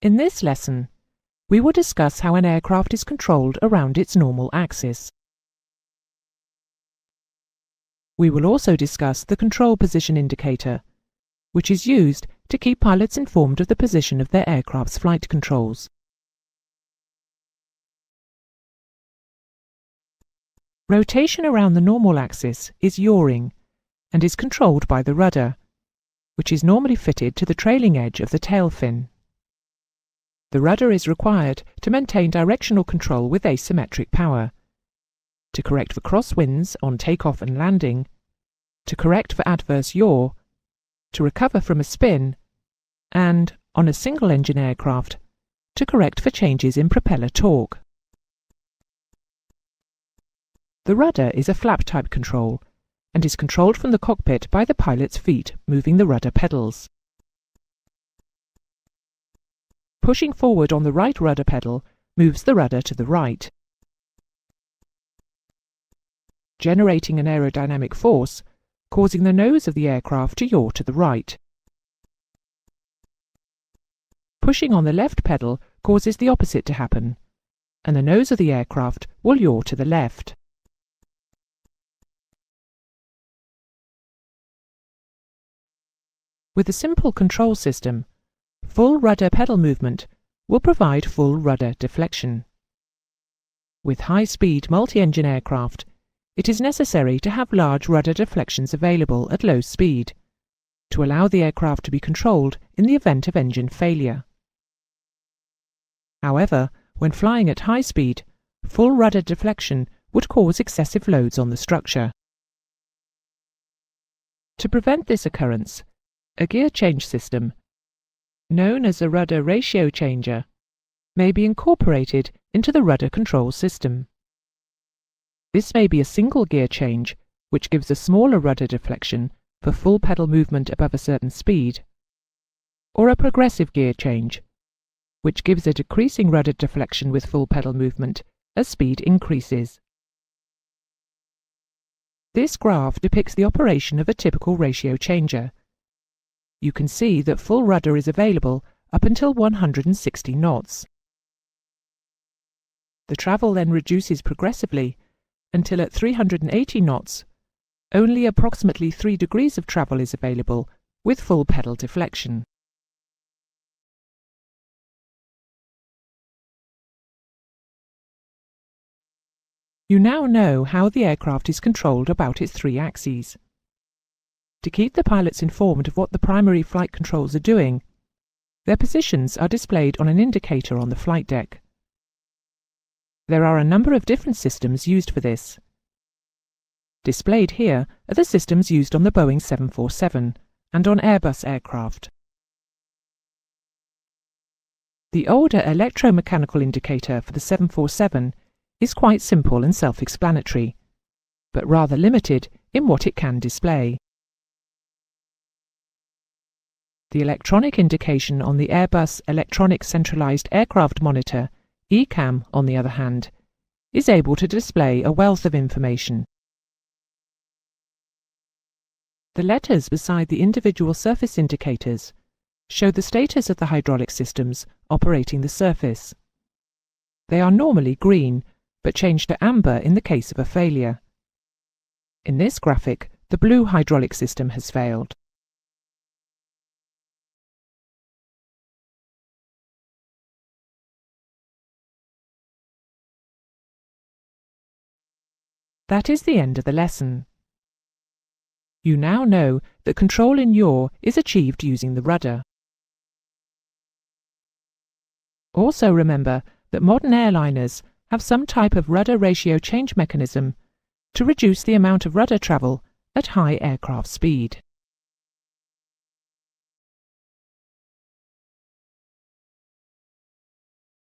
In this lesson, we will discuss how an aircraft is controlled around its normal axis. We will also discuss the control position indicator, which is used to keep pilots informed of the position of their aircraft's flight controls. Rotation around the normal axis is yawing and is controlled by the rudder, which is normally fitted to the trailing edge of the tail fin. The rudder is required to maintain directional control with asymmetric power, to correct for crosswinds on takeoff and landing, to correct for adverse yaw, to recover from a spin, and, on a single-engine aircraft, to correct for changes in propeller torque. The rudder is a flap-type control and is controlled from the cockpit by the pilot's feet moving the rudder pedals. Pushing forward on the right rudder pedal moves the rudder to the right, generating an aerodynamic force, causing the nose of the aircraft to yaw to the right. Pushing on the left pedal causes the opposite to happen, and the nose of the aircraft will yaw to the left. With a simple control system, full rudder pedal movement will provide full rudder deflection. With high-speed multi-engine aircraft, it is necessary to have large rudder deflections available at low speed to allow the aircraft to be controlled in the event of engine failure. However, when flying at high speed, full rudder deflection would cause excessive loads on the structure. To prevent this occurrence, a gear change system, known as a rudder ratio changer, may be incorporated into the rudder control system. This may be a single gear change, which gives a smaller rudder deflection for full pedal movement above a certain speed, or a progressive gear change, which gives a decreasing rudder deflection with full pedal movement as speed increases. This graph depicts the operation of a typical ratio changer. You can see that full rudder is available up until 160 knots. The travel then reduces progressively until at 380 knots, only approximately 3 degrees of travel is available with full pedal deflection. You now know how the aircraft is controlled about its 3 axes. To keep the pilots informed of what the primary flight controls are doing, their positions are displayed on an indicator on the flight deck. There are a number of different systems used for this. Displayed here are the systems used on the Boeing 747 and on Airbus aircraft. The older electromechanical indicator for the 747 is quite simple and self-explanatory, but rather limited in what it can display. The electronic indication on the Airbus Electronic Centralized Aircraft Monitor, ECAM, on the other hand, is able to display a wealth of information. The letters beside the individual surface indicators show the status of the hydraulic systems operating the surface. They are normally green, but change to amber in the case of a failure. In this graphic, the blue hydraulic system has failed. That is the end of the lesson. You now know that control in yaw is achieved using the rudder. Also remember that modern airliners have some type of rudder ratio change mechanism to reduce the amount of rudder travel at high aircraft speed.